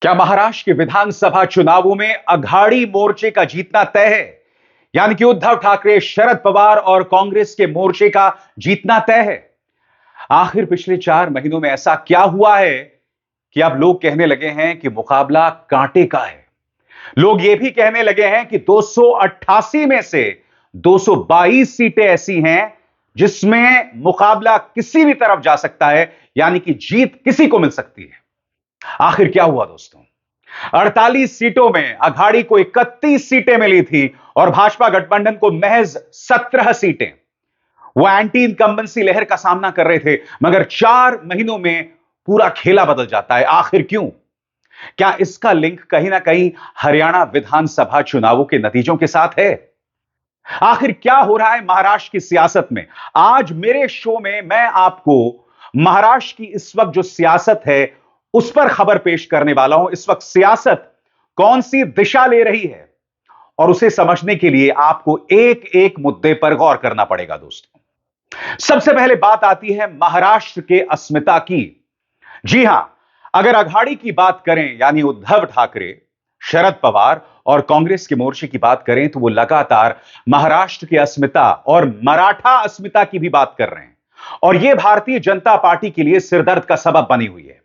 क्या महाराष्ट्र के विधानसभा चुनावों में अघाड़ी मोर्चे का जीतना तय है? यानी कि उद्धव ठाकरे, शरद पवार और कांग्रेस के मोर्चे का जीतना तय है। आखिर पिछले 4 महीनों में ऐसा क्या हुआ है कि अब लोग कहने लगे हैं कि मुकाबला कांटे का है। लोग यह भी कहने लगे हैं कि 288 में से 222 सीटें ऐसी हैं जिसमें मुकाबला किसी भी तरफ जा सकता है, यानी कि जीत किसी को मिल सकती है। आखिर क्या हुआ दोस्तों? 48 सीटों में अघाड़ी को 31 सीटें मिली थी और भाजपा गठबंधन को महज 17 सीटें। वो एंटी इनकम्बेंसी लहर का सामना कर रहे थे, मगर 4 महीनों में पूरा खेला बदल जाता है। आखिर क्यों? क्या इसका लिंक कहीं ना कहीं हरियाणा विधानसभा चुनावों के नतीजों के साथ है? आखिर क्या हो रहा है महाराष्ट्र की सियासत में? आज मेरे शो में मैं आपको महाराष्ट्र की इस वक्त जो सियासत है उस पर खबर पेश करने वाला हूं। इस वक्त सियासत कौन सी दिशा ले रही है और उसे समझने के लिए आपको एक एक मुद्दे पर गौर करना पड़ेगा दोस्तों। सबसे पहले बात आती है महाराष्ट्र के अस्मिता की। जी हां, अगर अघाड़ी की बात करें यानी उद्धव ठाकरे, शरद पवार और कांग्रेस के मोर्चे की बात करें तो वो लगातार महाराष्ट्र की अस्मिता और मराठा अस्मिता की भी बात कर रहे हैं और यह भारतीय जनता पार्टी के लिए सिरदर्द का सबब बनी हुई है।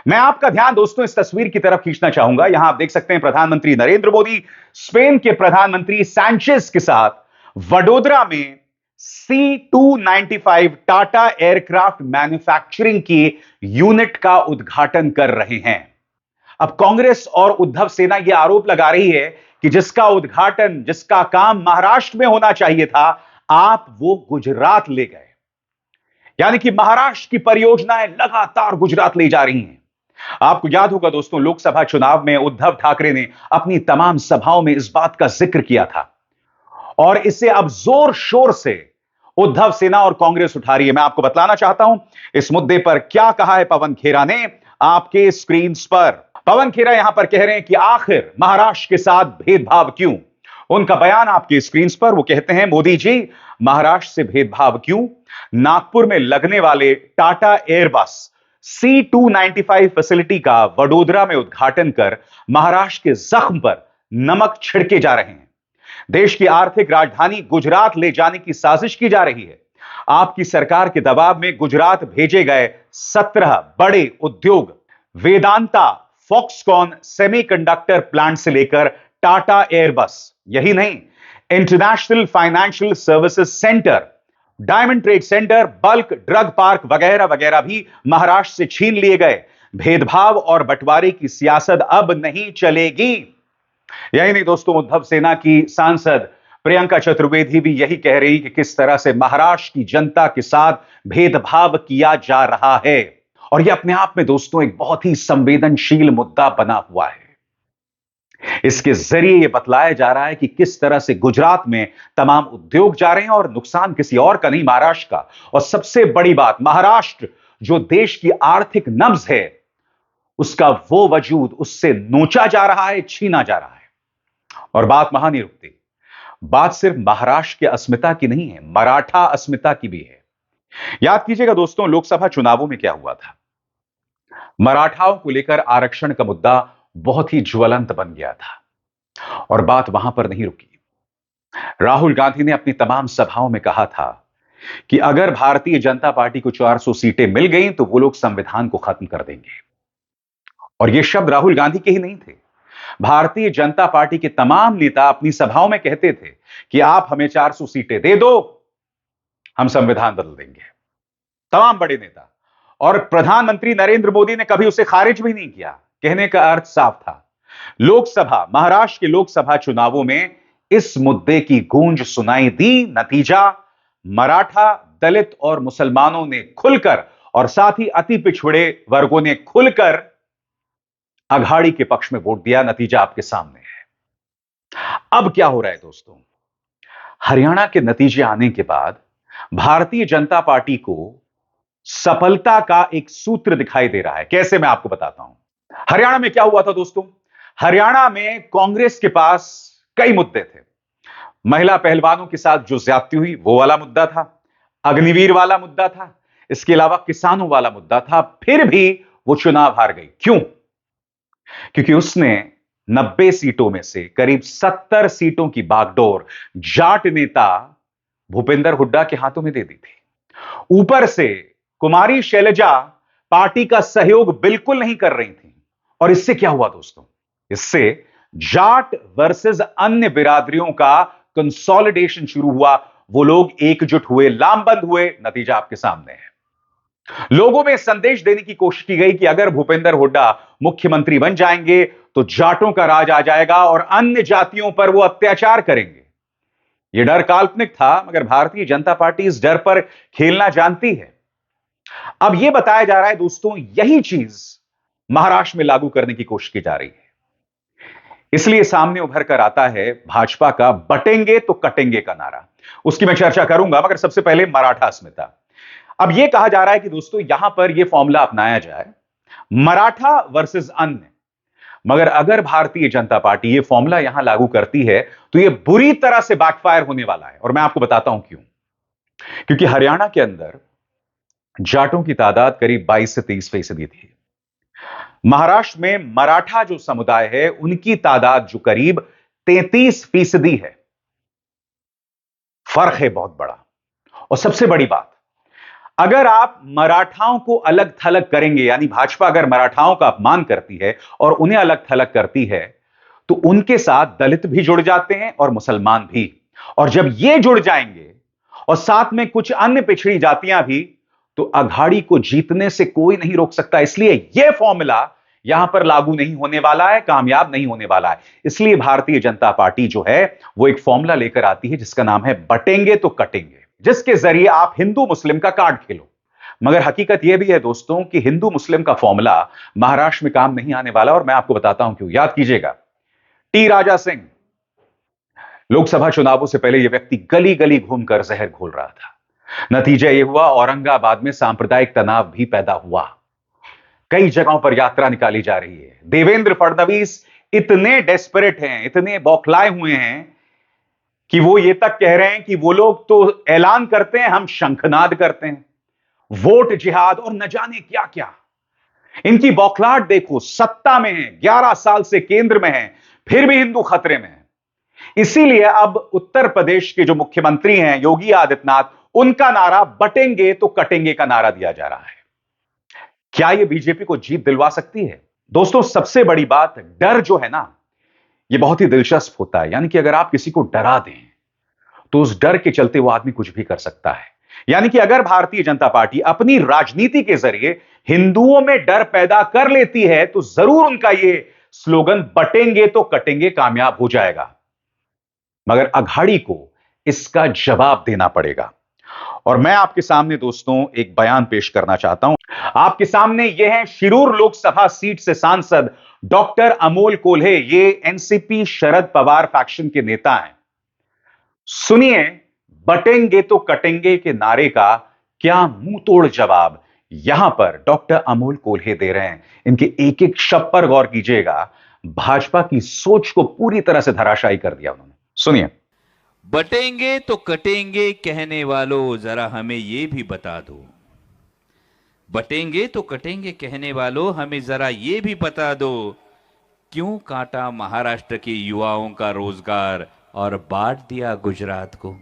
मैं आपका ध्यान दोस्तों इस तस्वीर की तरफ खींचना चाहूंगा। यहां आप देख सकते हैं प्रधानमंत्री नरेंद्र मोदी स्पेन के प्रधानमंत्री सैंचेज के साथ वडोदरा में C295 टाटा एयरक्राफ्ट मैन्युफैक्चरिंग की यूनिट का उद्घाटन कर रहे हैं। अब कांग्रेस और उद्धव सेना यह आरोप लगा रही है कि जिसका उद्घाटन, जिसका काम महाराष्ट्र में होना चाहिए था, आप वो गुजरात ले गए। यानी कि महाराष्ट्र की परियोजनाएं लगातार गुजरात ले जा रही हैं। आपको याद होगा दोस्तों, लोकसभा चुनाव में उद्धव ठाकरे ने अपनी तमाम सभाओं में इस बात का जिक्र किया था और इसे अब जोर शोर से उद्धव सेना और कांग्रेस उठा रही है। मैं आपको बतलाना चाहता हूं इस मुद्दे पर क्या कहा है पवन खेरा ने आपके स्क्रीन पर। पवन खेरा यहां पर कह रहे हैं कि आखिर महाराष्ट्र के साथ भेदभाव क्यों? उनका बयान आपकी स्क्रीन पर। वो कहते हैं, मोदी जी, महाराष्ट्र से भेदभाव क्यों? नागपुर में लगने वाले टाटा एयरबस C295 फैसिलिटी का वडोदरा में उद्घाटन कर महाराष्ट्र के जख्म पर नमक छिड़के जा रहे हैं। देश की आर्थिक राजधानी गुजरात ले जाने की साजिश की जा रही है। आपकी सरकार के दबाव में गुजरात भेजे गए 17 बड़े उद्योग, वेदांता, फॉक्सकॉन सेमीकंडक्टर प्लांट से लेकर टाटा एयरबस, यही नहीं, international financial services centre, diamond trade centre, bulk drug park वगैरह वगैरह भी महाराष्ट्र से छीन लिए गए। भेदभाव और बंटवारे की सियासत अब नहीं चलेगी। यही नहीं दोस्तों, उद्धव सेना की सांसद प्रियंका चतुर्वेदी भी यही कह रही कि किस तरह से महाराष्ट्र की जनता के साथ भेदभाव किया जा रहा है और यह अपने आप में दोस्तों एक बहुत ही संवेदनशील मुद्दा बना हुआ है। इसके जरिए यह बतलाया जा रहा है कि किस तरह से गुजरात में तमाम उद्योग जा रहे हैं और नुकसान किसी और का नहीं, महाराष्ट्र का। और सबसे बड़ी बात, महाराष्ट्र जो देश की आर्थिक नब्ज है उसका वो वजूद उससे नोचा जा रहा है, छीना जा रहा है। और बात वहां नहीं रुकती, बात सिर्फ महाराष्ट्र की अस्मिता की नहीं है, मराठा अस्मिता की भी है। याद कीजिएगा दोस्तों, लोकसभा चुनावों में क्या हुआ था। मराठाओं को लेकर आरक्षण का मुद्दा बहुत ही ज्वलंत बन गया था और बात वहां पर नहीं रुकी। राहुल गांधी ने अपनी तमाम सभाओं में कहा था कि अगर भारतीय जनता पार्टी को 400 सीटें मिल गई तो वो लोग संविधान को खत्म कर देंगे। और ये शब्द राहुल गांधी के ही नहीं थे, भारतीय जनता पार्टी के तमाम नेता अपनी सभाओं में कहते थे कि आप हमें 400 सीटें दे दो, हम संविधान बदल देंगे। तमाम बड़े नेता और प्रधानमंत्री नरेंद्र मोदी ने कभी उसे खारिज भी नहीं किया। कहने का अर्थ साफ था। लोकसभा, महाराष्ट्र के लोकसभा चुनावों में इस मुद्दे की गूंज सुनाई दी। नतीजा, मराठा, दलित और मुसलमानों ने खुलकर और साथ ही अति पिछड़े वर्गों ने खुलकर अघाड़ी के पक्ष में वोट दिया। नतीजा आपके सामने है। अब क्या हो रहा है दोस्तों? हरियाणा के नतीजे आने के बाद भारतीय जनता पार्टी को सफलता का एक सूत्र दिखाई दे रहा है। कैसे, मैं आपको बताता हूं। हरियाणा में क्या हुआ था दोस्तों? हरियाणा में कांग्रेस के पास कई मुद्दे थे। महिला पहलवानों के साथ जो ज्यादती हुई वो वाला मुद्दा था, अग्निवीर वाला मुद्दा था, इसके अलावा किसानों वाला मुद्दा था। फिर भी वो चुनाव हार गई। क्यों? क्योंकि उसने 90 सीटों में से करीब 70 सीटों की बागडोर जाट नेता भूपेंद्र हुड्डा के हाथों में दे दी थी। ऊपर से कुमारी शैलजा पार्टी का सहयोग बिल्कुल नहीं कर रही थी। और इससे क्या हुआ दोस्तों? इससे जाट वर्सेस अन्य बिरादरियों का कंसोलिडेशन शुरू हुआ। वो लोग एकजुट हुए, लामबंद हुए। नतीजा आपके सामने है। लोगों में संदेश देने की कोशिश की गई कि अगर भूपेंद्र हुड्डा मुख्यमंत्री बन जाएंगे तो जाटों का राज आ जाएगा और अन्य जातियों पर वो अत्याचार करेंगे। यह डर काल्पनिक था, मगर भारतीय जनता पार्टी इस डर पर खेलना जानती है। अब यह बताया जा रहा है दोस्तों, यही चीज महाराष्ट्र में लागू करने की कोशिश की जा रही है। इसलिए सामने उभर कर आता है भाजपा का बटेंगे तो कटेंगे का नारा। उसकी मैं चर्चा करूंगा, मगर सबसे पहले मराठा अस्मिता। अब यह कहा जा रहा है कि दोस्तों यहां पर यह फॉर्मूला अपनाया जाए, मराठा वर्सेस अन्य। मगर अगर भारतीय जनता पार्टी यह फॉर्मूला यहां लागू करती है तो यह बुरी तरह से बैकफायर होने वाला है। और मैं आपको बताता हूं क्यों। क्योंकि हरियाणा के अंदर जाटों की तादाद करीब 22 से 23% थी। महाराष्ट्र में मराठा जो समुदाय है उनकी तादाद जो करीब 33% है। फर्क है बहुत बड़ा। और सबसे बड़ी बात, अगर आप मराठाओं को अलग थलग करेंगे, यानी भाजपा अगर मराठाओं का अपमान करती है और उन्हें अलग थलग करती है, तो उनके साथ दलित भी जुड़ जाते हैं और मुसलमान भी। और जब ये जुड़ जाएंगे और साथ में कुछ अन्य पिछड़ी जातियां भी, तो अघाड़ी को जीतने से कोई नहीं रोक सकता। इसलिए यह फॉर्मूला यहां पर लागू नहीं होने वाला है, कामयाब नहीं होने वाला है। इसलिए भारतीय जनता पार्टी जो है वो एक फॉर्मूला लेकर आती है जिसका नाम है बटेंगे तो कटेंगे, जिसके जरिए आप हिंदू मुस्लिम का कार्ड खेलो। मगर हकीकत यह भी है दोस्तों कि हिंदू मुस्लिम का फॉर्मूला महाराष्ट्र में काम नहीं आने वाला। और मैं आपको बताता हूं क्यों। याद कीजिएगा, टी राजा सिंह, लोकसभा चुनावों से पहले यह व्यक्ति गली गली घूमकर जहर घोल रहा था। नतीजा यह हुआ, औरंगाबाद में सांप्रदायिक तनाव भी पैदा हुआ। कई जगहों पर यात्रा निकाली जा रही है। देवेंद्र फडणवीस इतने डेस्परेट हैं, इतने बौखलाए हुए हैं कि वो ये तक कह रहे हैं कि वो लोग तो ऐलान करते हैं, हम शंखनाद करते हैं, वोट जिहाद और न जाने क्या क्या। इनकी बौखलाहट देखो। सत्ता में है, 11 साल से केंद्र में है, फिर भी हिंदू खतरे में है। इसीलिए अब उत्तर प्रदेश के जो मुख्यमंत्री हैं योगी आदित्यनाथ, उनका नारा बटेंगे तो कटेंगे का नारा दिया जा रहा है। क्या यह बीजेपी को जीत दिलवा सकती है? दोस्तों सबसे बड़ी बात, डर जो है ना, यह बहुत ही दिलचस्प होता है। यानी कि अगर आप किसी को डरा दें तो उस डर के चलते वो आदमी कुछ भी कर सकता है। यानी कि अगर भारतीय जनता पार्टी अपनी राजनीति के जरिए हिंदुओं में डर पैदा कर लेती है तो जरूर उनका यह स्लोगन बटेंगे तो कटेंगे कामयाब हो जाएगा। मगर अघाड़ी को इसका जवाब देना पड़ेगा। और मैं आपके सामने दोस्तों एक बयान पेश करना चाहता हूं। आपके सामने यह है शिरूर लोकसभा सीट से सांसद डॉक्टर अमोल कोल्हे। ये एनसीपी शरद पवार फैक्शन के नेता हैं। सुनिए बटेंगे तो कटेंगे के नारे का क्या मुंह तोड़ जवाब यहां पर डॉक्टर अमोल कोल्हे दे रहे हैं। इनके एक एक शब्द पर गौर कीजिएगा। भाजपा की सोच को पूरी तरह से धराशायी कर दिया उन्होंने। सुनिए। बटेंगे तो कटेंगे कहने वालों जरा हमें ये भी बता दो। बटेंगे तो कटेंगे कहने वालों हमें जरा ये भी बता दो, क्यों काटा महाराष्ट्र के युवाओं का रोजगार और बांट दिया गुजरात को।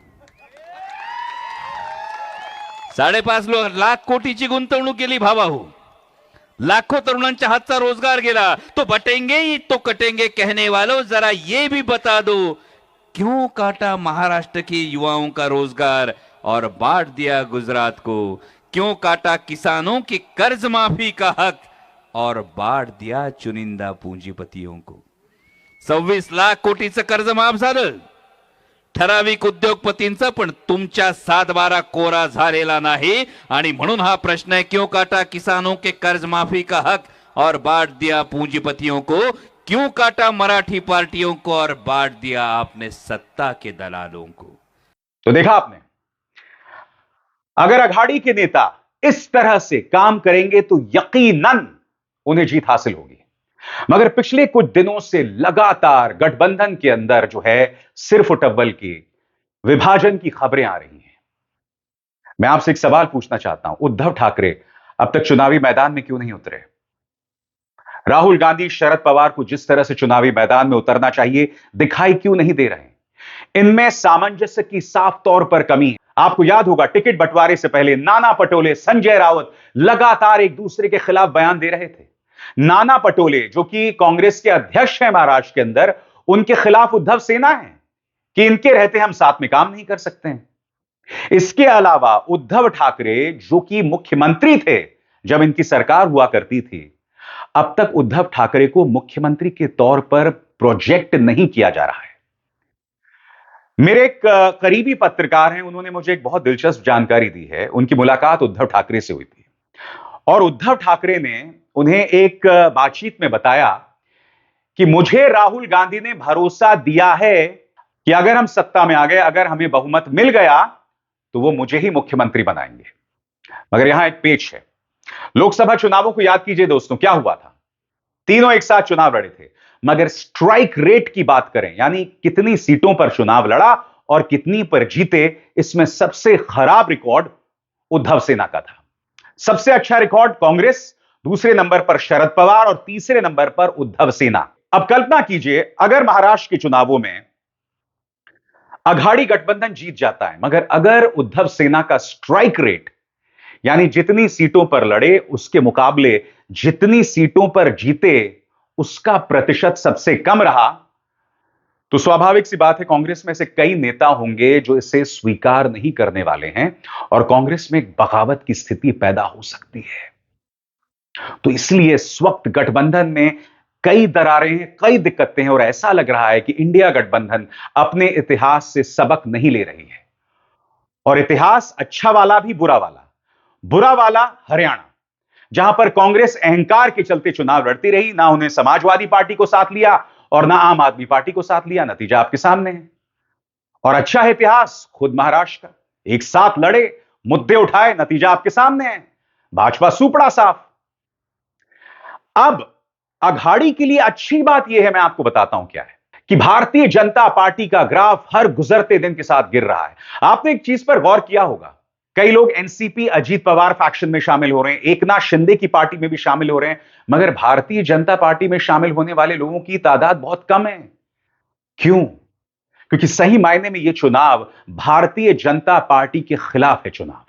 5.5 लाख कोटीची गुंतवणूक केली भावाहू, लाखों तरुणांच्या हातचा रोजगार गेला। तो बटेंगे तो कटेंगे कहने वालों जरा ये भी बता दो, क्यों काटा महाराष्ट्र के युवाओं का रोजगार और बांट दिया गुजरात को। क्यों काटा किसानों के कर्ज माफी का हक और बांट दिया चुनिंदा पूंजीपतियों को। 26 लाख कोटीचं कर्ज माफ झालं ठराविक उद्योगपतींचा, पण तुमच्या 7/12 कोरा झालेला नाही। आणि म्हणून हा प्रश्न है, क्यों काटा किसानों के कर्ज माफी का हक और बांट दिया पूंजीपतियों को। क्यों काटा मराठी पार्टियों को और बांट दिया आपने सत्ता के दलालों को। तो देखा आपने, अगर अघाड़ी के नेता इस तरह से काम करेंगे तो यकीनन उन्हें जीत हासिल होगी। मगर पिछले कुछ दिनों से लगातार गठबंधन के अंदर जो है सिर्फ अव्वल की विभाजन की खबरें आ रही हैं। मैं आपसे एक सवाल पूछना चाहता हूं, उद्धव ठाकरे अब तक चुनावी मैदान में क्यों नहीं उतरे? राहुल गांधी शरद पवार को जिस तरह से चुनावी मैदान में उतरना चाहिए दिखाई क्यों नहीं दे रहे? इनमें सामंजस्य की साफ तौर पर कमी है। आपको याद होगा टिकट बंटवारे से पहले नाना पटोले, संजय राउत लगातार एक दूसरे के खिलाफ बयान दे रहे थे। नाना पटोले जो कि कांग्रेस के अध्यक्ष हैं महाराष्ट्र के अंदर, उनके खिलाफ उद्धव सेना है कि इनके रहते हम साथ में काम नहीं कर सकते हैं। इसके अलावा उद्धव ठाकरे जो कि मुख्यमंत्री थे जब इनकी सरकार हुआ करती थी, अब तक उद्धव ठाकरे को मुख्यमंत्री के तौर पर प्रोजेक्ट नहीं किया जा रहा है। मेरे एक करीबी पत्रकार हैं, उन्होंने मुझे एक बहुत दिलचस्प जानकारी दी है। उनकी मुलाकात उद्धव ठाकरे से हुई थी और उद्धव ठाकरे ने उन्हें एक बातचीत में बताया कि मुझे राहुल गांधी ने भरोसा दिया है कि अगर हम सत्ता में आ गए, अगर हमें बहुमत मिल गया तो वो मुझे ही मुख्यमंत्री बनाएंगे। मगर यहां एक पेच है। लोकसभा चुनावों को याद कीजिए दोस्तों, क्या हुआ था? तीनों एक साथ चुनाव लड़े थे, मगर स्ट्राइक रेट की बात करें, यानी कितनी सीटों पर चुनाव लड़ा और कितनी पर जीते, इसमें सबसे खराब रिकॉर्ड उद्धव सेना का था। सबसे अच्छा रिकॉर्ड कांग्रेस, दूसरे नंबर पर शरद पवार और तीसरे नंबर पर उद्धव सेना। अब कल्पना कीजिए अगर महाराष्ट्र के चुनावों में अघाड़ी गठबंधन जीत जाता है, मगर अगर उद्धव सेना का स्ट्राइक रेट यानी जितनी सीटों पर लड़े उसके मुकाबले जितनी सीटों पर जीते उसका प्रतिशत सबसे कम रहा, तो स्वाभाविक सी बात है कांग्रेस में से कई नेता होंगे जो इसे स्वीकार नहीं करने वाले हैं और कांग्रेस में एक बगावत की स्थिति पैदा हो सकती है। तो इसलिए इस वक्त गठबंधन में कई दरारें हैं, कई दिक्कतें हैं और ऐसा लग रहा है कि इंडिया गठबंधन अपने इतिहास से सबक नहीं ले रही है। और इतिहास अच्छा वाला भी बुरा वाला। बुरा वाला हरियाणा, जहां पर कांग्रेस अहंकार के चलते चुनाव लड़ती रही, ना उन्हें समाजवादी पार्टी को साथ लिया और ना आम आदमी पार्टी को साथ लिया। नतीजा आपके सामने है। और अच्छा है इतिहास खुद महाराष्ट्र का, एक साथ लड़े, मुद्दे उठाए, नतीजा आपके सामने है, भाजपा सुपड़ा साफ। अब अघाड़ी के लिए अच्छी बात यह है, मैं आपको बताता हूं क्या है, कि भारतीय जनता पार्टी का ग्राफ हर गुजरते दिन के साथ गिर रहा है। आपने एक चीज पर गौर किया होगा, कई लोग एनसीपी अजीत पवार फैक्शन में शामिल हो रहे हैं, एकनाथ शिंदे की पार्टी में भी शामिल हो रहे हैं, मगर भारतीय जनता पार्टी में शामिल होने वाले लोगों की तादाद बहुत कम है। क्यों? क्योंकि सही मायने में यह चुनाव भारतीय जनता पार्टी के खिलाफ है चुनाव,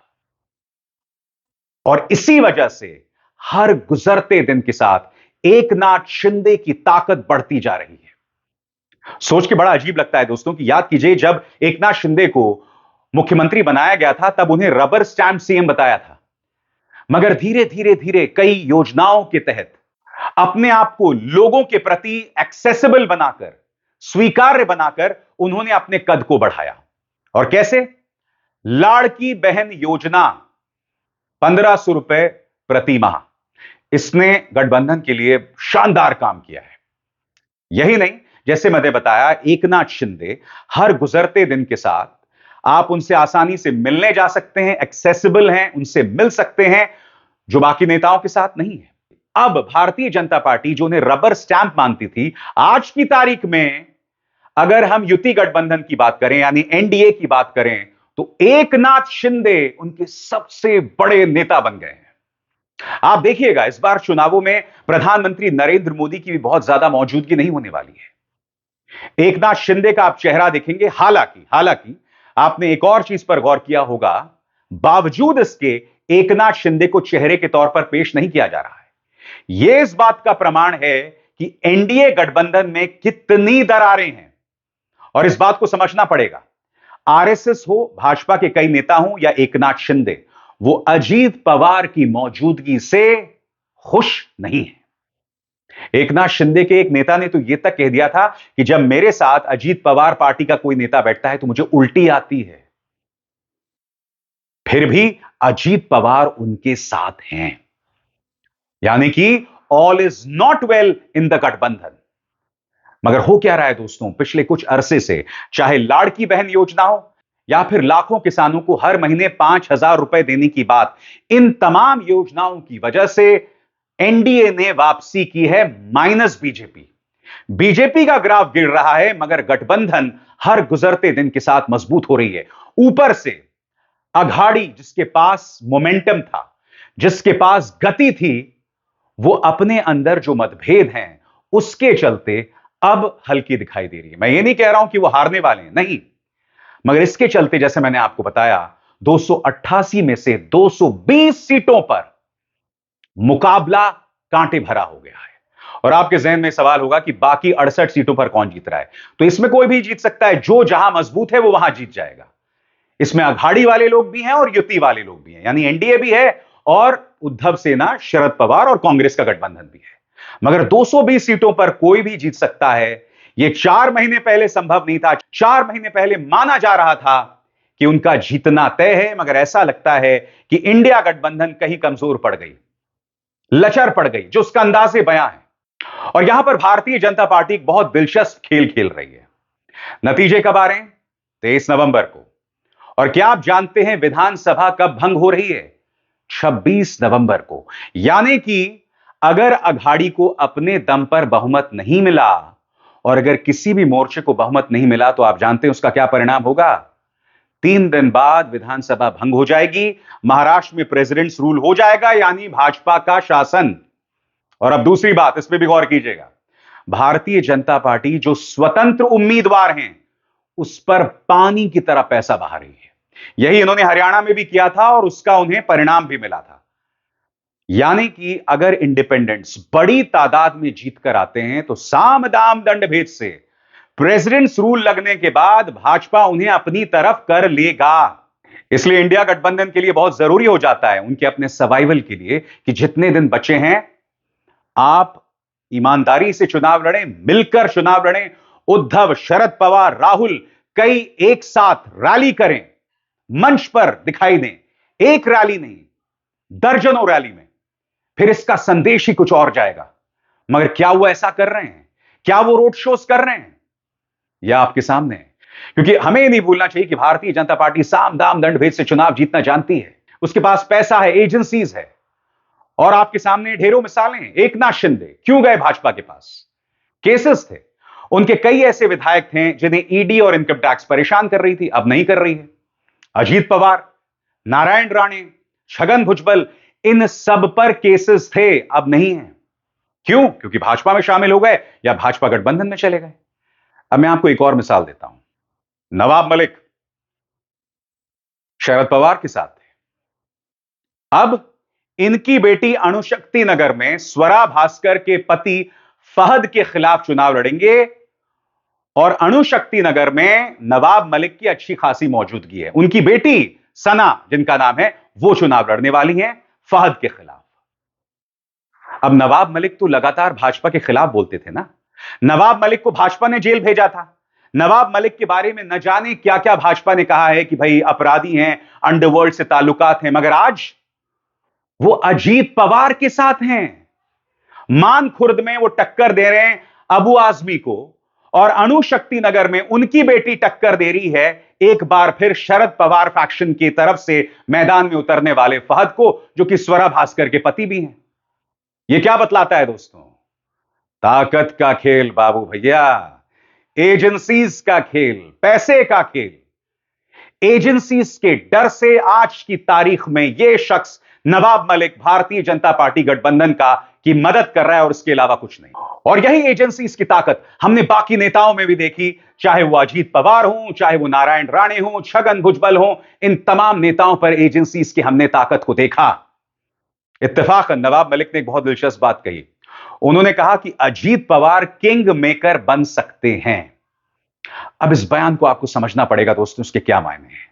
और इसी वजह से हर गुजरते दिन के साथ एकनाथ शिंदे की ताकत बढ़ती जा रही है। सोच के बड़ा अजीब लगता है दोस्तों कि याद कीजिए जब एकनाथ शिंदे को मुख्यमंत्री बनाया गया था तब उन्हें रबर स्टैंप सीएम बताया था, मगर धीरे धीरे धीरे कई योजनाओं के तहत अपने आप को लोगों के प्रति एक्सेसिबल बनाकर, स्वीकार्य बनाकर उन्होंने अपने कद को बढ़ाया। और कैसे? लाड़की बहन योजना 1500 रुपए प्रति माह, इसने गठबंधन के लिए शानदार काम किया है। यही नहीं, जैसे मैंने बताया, एकनाथ शिंदे हर गुजरते दिन के साथ आप उनसे आसानी से मिलने जा सकते हैं, एक्सेसिबल हैं, उनसे मिल सकते हैं, जो बाकी नेताओं के साथ नहीं है। अब भारतीय जनता पार्टी जो उन्हें रबर स्टैंप मानती थी, आज की तारीख में अगर हम युति गठबंधन की बात करें यानी एनडीए की बात करें, तो एकनाथ शिंदे उनके सबसे बड़े नेता बन गए हैं। आप देखिएगा इस बार चुनावों में प्रधानमंत्री नरेंद्र मोदी की भी बहुत ज्यादा मौजूदगी नहीं होने वाली है। एकनाथ शिंदे का आप चेहरा देखेंगे। हालांकि आपने एक और चीज पर गौर किया होगा, बावजूद इसके एकनाथ शिंदे को चेहरे के तौर पर पेश नहीं किया जा रहा है। यह इस बात का प्रमाण है कि एनडीए गठबंधन में कितनी दरारें हैं, और इस बात को समझना पड़ेगा। आरएसएस हो, भाजपा के कई नेता हों या एकनाथ शिंदे, वो अजीत पवार की मौजूदगी से खुश नहीं है। एकनाथ शिंदे के एक नेता ने तो यह तक कह दिया था कि जब मेरे साथ अजीत पवार पार्टी का कोई नेता बैठता है तो मुझे उल्टी आती है। फिर भी अजीत पवार उनके साथ हैं, यानी कि all is not well in the गठबंधन। मगर हो क्या रहा है दोस्तों, पिछले कुछ अरसे से, चाहे लाड़की बहन योजना हो या फिर लाखों किसानों को हर महीने 5,000 रुपए देने की बात, इन तमाम योजनाओं की वजह से एनडीए ने वापसी की है माइनस बीजेपी। बीजेपी का ग्राफ गिर रहा है, मगर गठबंधन हर गुजरते दिन के साथ मजबूत हो रही है। ऊपर से अघाड़ी जिसके पास मोमेंटम था, जिसके पास गति थी, वो अपने अंदर जो मतभेद हैं उसके चलते अब हल्की दिखाई दे रही है। मैं ये नहीं कह रहा हूं कि वो हारने वाले हैं, नहीं, मगर इसके चलते जैसे मैंने आपको बताया 288 में से 220 सीटों पर मुकाबला कांटे भरा हो गया है। और आपके जहन में सवाल होगा कि बाकी 68 सीटों पर कौन जीत रहा है। तो इसमें कोई भी जीत सकता है, जो जहां मजबूत है वो वहां जीत जाएगा। इसमें अघाड़ी वाले लोग भी हैं और युति वाले लोग भी हैं, यानी एनडीए भी है और उद्धव सेना, शरद पवार और कांग्रेस का गठबंधन भी है। मगर 220 सीटों पर कोई भी जीत सकता है, यह 4 महीने पहले संभव नहीं था। 4 महीने पहले माना जा रहा था कि उनका जीतना तय है, मगर ऐसा लगता है कि इंडिया गठबंधन कहीं कमजोर पड़ गई, लचर पड़ गई, जो उसका अंदाजे बयां है। और यहां पर भारतीय जनता पार्टी एक बहुत दिलचस्प खेल खेल रही है। नतीजे कब आ रहे हैं? 23 नवंबर को। और क्या आप जानते हैं विधानसभा कब भंग हो रही है? 26 नवंबर को। यानी कि अगर अघाड़ी को अपने दम पर बहुमत नहीं मिला और अगर किसी भी मोर्चे को बहुमत नहीं मिला तो आप जानते हैं उसका क्या परिणाम होगा? 3 दिन बाद विधानसभा भंग हो जाएगी, महाराष्ट्र में प्रेसिडेंट्स रूल हो जाएगा, यानी भाजपा का शासन। और अब दूसरी बात, इस पर भी गौर कीजिएगा, भारतीय जनता पार्टी जो स्वतंत्र उम्मीदवार हैं उस पर पानी की तरह पैसा बहा रही है। यही इन्होंने हरियाणा में भी किया था और उसका उन्हें परिणाम भी मिला था। यानी कि अगर इंडिपेंडेंट्स बड़ी तादाद में जीत कर आते हैं तो साम दाम दंड भेद से प्रेसिडेंट्स रूल लगने के बाद भाजपा उन्हें अपनी तरफ कर लेगा। इसलिए इंडिया गठबंधन के लिए बहुत जरूरी हो जाता है, उनके अपने सर्वाइवल के लिए, कि जितने दिन बचे हैं आप ईमानदारी से चुनाव लड़ें, मिलकर चुनाव लड़ें। उद्धव, शरद पवार, राहुल कई एक साथ रैली करें, मंच पर दिखाई दें, एक रैली नहीं, दर्जनों रैली में, फिर इसका संदेश ही कुछ और जाएगा। मगर क्या वो ऐसा कर रहे हैं? क्या वो रोड शोज कर रहे हैं? यह आपके सामने है। क्योंकि हमें नहीं भूलना चाहिए कि भारतीय जनता पार्टी साम दाम दंड भेद से चुनाव जीतना जानती है। उसके पास पैसा है, एजेंसीज है, और आपके सामने ढेरों मिसालें हैं। एकनाथ शिंदे क्यों गए भाजपा के पास? केसेस थे, उनके कई ऐसे विधायक थे जिन्हें ईडी और इनकम टैक्स परेशान कर रही थी, अब नहीं कर रही है। अजीत पवार, नारायण राणे, छगन भुजबल, इन सब पर केसेस थे, अब नहीं है। क्यों? क्योंकि भाजपा में शामिल हो गए या भाजपा गठबंधन में चले गए। अब मैं आपको एक और मिसाल देता हूं। नवाब मलिक शरद पवार के साथ थे, अब इनकी बेटी अणुशक्ति नगर में स्वरा भास्कर के पति फहद के खिलाफ चुनाव लड़ेंगे और अणुशक्ति नगर में नवाब मलिक की अच्छी खासी मौजूदगी है। उनकी बेटी सना, जिनका नाम है, वो चुनाव लड़ने वाली हैं फहद के खिलाफ। अब नवाब मलिक तो लगातार भाजपा के खिलाफ बोलते थे ना। नवाब मलिक को भाजपा ने जेल भेजा था। नवाब मलिक के बारे में न जाने क्या क्या भाजपा ने कहा है कि भाई अपराधी हैं, अंडरवर्ल्ड से ताल्लुकात हैं, मगर आज वो अजीत पवार के साथ हैं। मान खुर्द में वो टक्कर दे रहे हैं अबू आजमी को और अणुशक्ति नगर में उनकी बेटी टक्कर दे रही है एक बार फिर शरद पवार फैक्शन की तरफ से मैदान में उतरने वाले फहद को, जो कि स्वरा भास्कर के पति भी हैं। यह क्या बतलाता है दोस्तों? ताकत का खेल बाबू भैया, एजेंसीज का खेल, पैसे का खेल। एजेंसीज के डर से आज की तारीख में यह शख्स नवाब मलिक भारतीय जनता पार्टी गठबंधन का की मदद कर रहा है और इसके अलावा कुछ नहीं। और यही एजेंसीज की ताकत हमने बाकी नेताओं में भी देखी, चाहे वो अजीत पवार हो, चाहे वो नारायण राणे हो, छगन भुजबल हो, इन तमाम नेताओं पर एजेंसीज की हमने ताकत को देखा। इत्तेफाकन नवाब मलिक ने एक बहुत दिलचस्प बात कही। उन्होंने कहा कि अजीत पवार किंग मेकर बन सकते हैं। अब इस बयान को आपको समझना पड़ेगा दोस्तों, उसके क्या मायने हैं।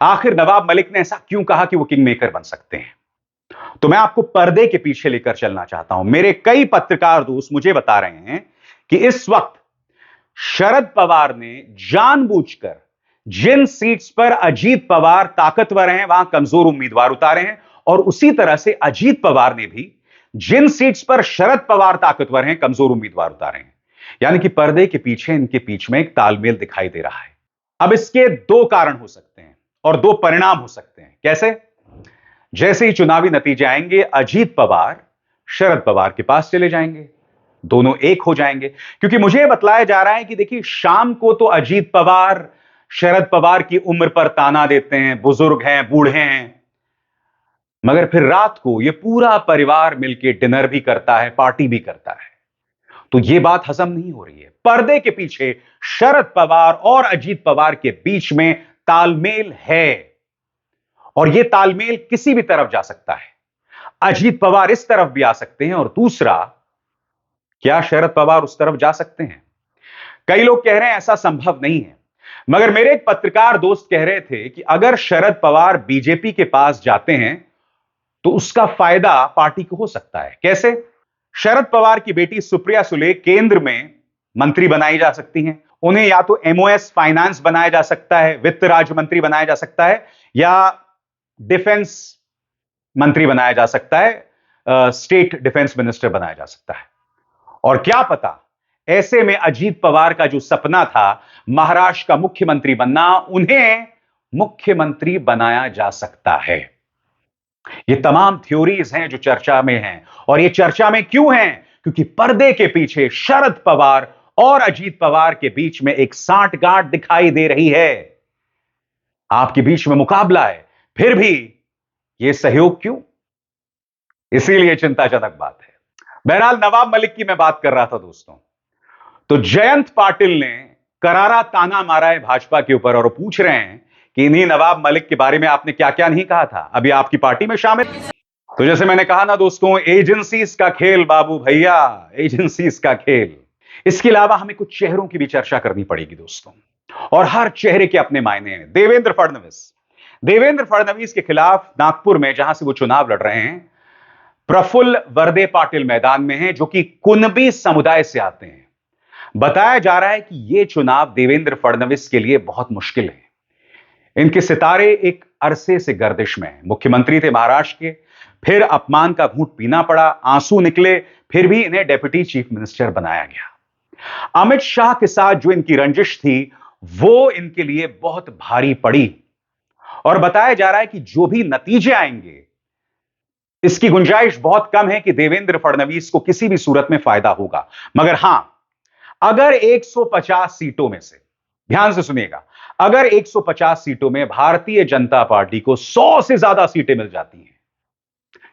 आखिर नवाब मलिक ने ऐसा क्यों कहा कि वो किंग मेकर बन सकते हैं? तो मैं आपको पर्दे के पीछे लेकर चलना चाहता हूं। मेरे कई पत्रकार दोस्त मुझे बता रहे हैं कि इस वक्त शरद पवार ने जानबूझकर जिन सीट्स पर अजीत पवार ताकतवर हैं वहां कमजोर उम्मीदवार उतारे हैं, और उसी तरह से अजीत पवार ने भी जिन सीट्स पर शरद पवार ताकतवर हैं कमजोर उम्मीदवार उतारे हैं। यानी कि पर्दे के पीछे इनके बीच में एक तालमेल दिखाई दे रहा है। अब इसके दो कारण हो सकते हैं और दो परिणाम हो सकते हैं। कैसे? जैसे ही चुनावी नतीजे आएंगे अजीत पवार शरद पवार के पास चले जाएंगे, दोनों एक हो जाएंगे। क्योंकि मुझे बतलाया जा रहा है कि देखिए, शाम को तो अजीत पवार शरद पवार की उम्र पर ताना देते हैं, बुजुर्ग हैं, बूढ़े हैं, मगर फिर रात को यह पूरा परिवार मिलकर डिनर भी करता है, पार्टी भी करता है। तो यह बात हजम नहीं हो रही है। पर्दे के पीछे शरद पवार और अजीत पवार के बीच में तालमेल है, और यह तालमेल किसी भी तरफ जा सकता है। अजीत पवार इस तरफ भी आ सकते हैं, और दूसरा, क्या शरद पवार उस तरफ जा सकते हैं? कई लोग कह रहे हैं ऐसा संभव नहीं है, मगर मेरे एक पत्रकार दोस्त कह रहे थे कि अगर शरद पवार बीजेपी के पास जाते हैं तो उसका फायदा पार्टी को हो सकता है। कैसे? शरद पवार की बेटी सुप्रिया सुले केंद्र में मंत्री बनाई जा सकती हैं। उन्हें या तो एमओएस फाइनेंस बनाया जा सकता है, वित्त राज्य मंत्री बनाया जा सकता है, या डिफेंस मंत्री बनाया जा सकता है, स्टेट डिफेंस मिनिस्टर बनाया जा सकता है। और क्या पता, ऐसे में अजीत पवार का जो सपना था महाराष्ट्र का मुख्यमंत्री बनना, उन्हें मुख्यमंत्री बनाया जा सकता है। ये तमाम थ्योरीज हैं जो चर्चा में हैं, और ये चर्चा में क्यों हैं? क्योंकि पर्दे के पीछे शरद पवार और अजीत पवार के बीच में एक सांठगांठ दिखाई दे रही है। आपके बीच में मुकाबला है, फिर भी यह सहयोग क्यों? इसीलिए चिंताजनक बात है। बहरहाल, नवाब मलिक की मैं बात कर रहा था दोस्तों। तो जयंत पाटिल ने करारा ताना मारा है भाजपा के ऊपर, और पूछ रहे हैं कि इन्हीं नवाब मलिक के बारे में आपने क्या क्या नहीं कहा था, अभी आपकी पार्टी में शामिल। तो जैसे मैंने कहा ना दोस्तों, एजेंसीज का खेल बाबू भैया, एजेंसीज का खेल। इसके अलावा हमें कुछ चेहरों की भी चर्चा करनी पड़ेगी दोस्तों, और हर चेहरे के अपने मायने हैं। देवेंद्र फडणवीस के खिलाफ नागपुर में जहां से वो चुनाव लड़ रहे हैं, प्रफुल्ल वर्दे पाटिल मैदान में हैं, जो कि कुनबी समुदाय से आते हैं। बताया जा रहा है कि यह चुनाव देवेंद्र फडणवीस के लिए बहुत मुश्किल है। इनके सितारे एक अरसे से गर्दिश में हैं। मुख्यमंत्री थे महाराष्ट्र के, फिर अपमान का घूंट पीना पड़ा, आंसू निकले, फिर भी इन्हें डेप्यूटी चीफ मिनिस्टर बनाया गया। अमित शाह के साथ जो इनकी रंजिश थी, वो इनके लिए बहुत भारी पड़ी, और बताया जा रहा है कि जो भी नतीजे आएंगे, इसकी गुंजाइश बहुत कम है कि देवेंद्र फडणवीस को किसी भी सूरत में फायदा होगा। मगर हां, अगर 150 सीटों में से, ध्यान से सुनिएगा, अगर 150 सीटों में भारतीय जनता पार्टी को 100 से ज्यादा सीटें मिल जाती हैं,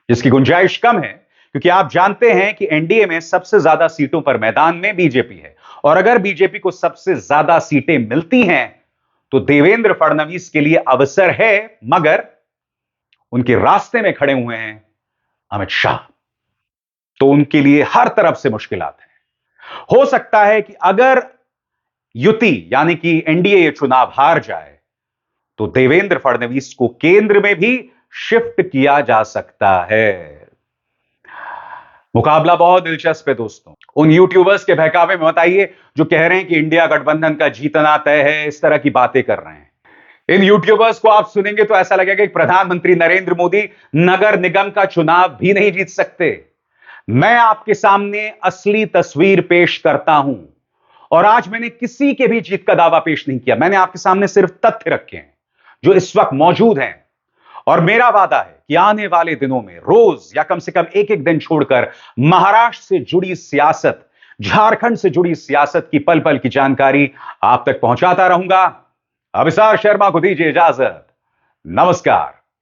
जिसकी गुंजाइश कम है क्योंकि आप जानते हैं कि एनडीए में सबसे ज्यादा सीटों पर मैदान में बीजेपी है, और अगर बीजेपी को सबसे ज्यादा सीटें मिलती हैं तो देवेंद्र फडणवीस के लिए अवसर है, मगर उनके रास्ते में खड़े हुए हैं अमित शाह, तो उनके लिए हर तरफ से मुश्किलात हैं। हो सकता है कि अगर युति यानी कि एनडीए ये चुनाव हार जाए तो देवेंद्र फडणवीस को केंद्र में भी शिफ्ट किया जा सकता है। मुकाबला बहुत दिलचस्प है दोस्तों। उन यूट्यूबर्स के बहकावे में मत आइए जो कह रहे हैं कि इंडिया गठबंधन का जीतना तय है, इस तरह की बातें कर रहे हैं। इन यूट्यूबर्स को आप सुनेंगे तो ऐसा लगेगा कि प्रधानमंत्री नरेंद्र मोदी नगर निगम का चुनाव भी नहीं जीत सकते। मैं आपके सामने असली तस्वीर पेश करता हूं, और आज मैंने किसी के भी जीत का दावा पेश नहीं किया। मैंने आपके सामने सिर्फ तथ्य रखे हैं जो इस वक्त मौजूद हैं, और मेरा वादा है कि आने वाले दिनों में रोज या कम से कम एक एक दिन छोड़कर महाराष्ट्र से जुड़ी सियासत, झारखंड से जुड़ी सियासत की पल पल की जानकारी आप तक पहुंचाता रहूंगा। अभिसार शर्मा को दीजिए इजाजत। नमस्कार।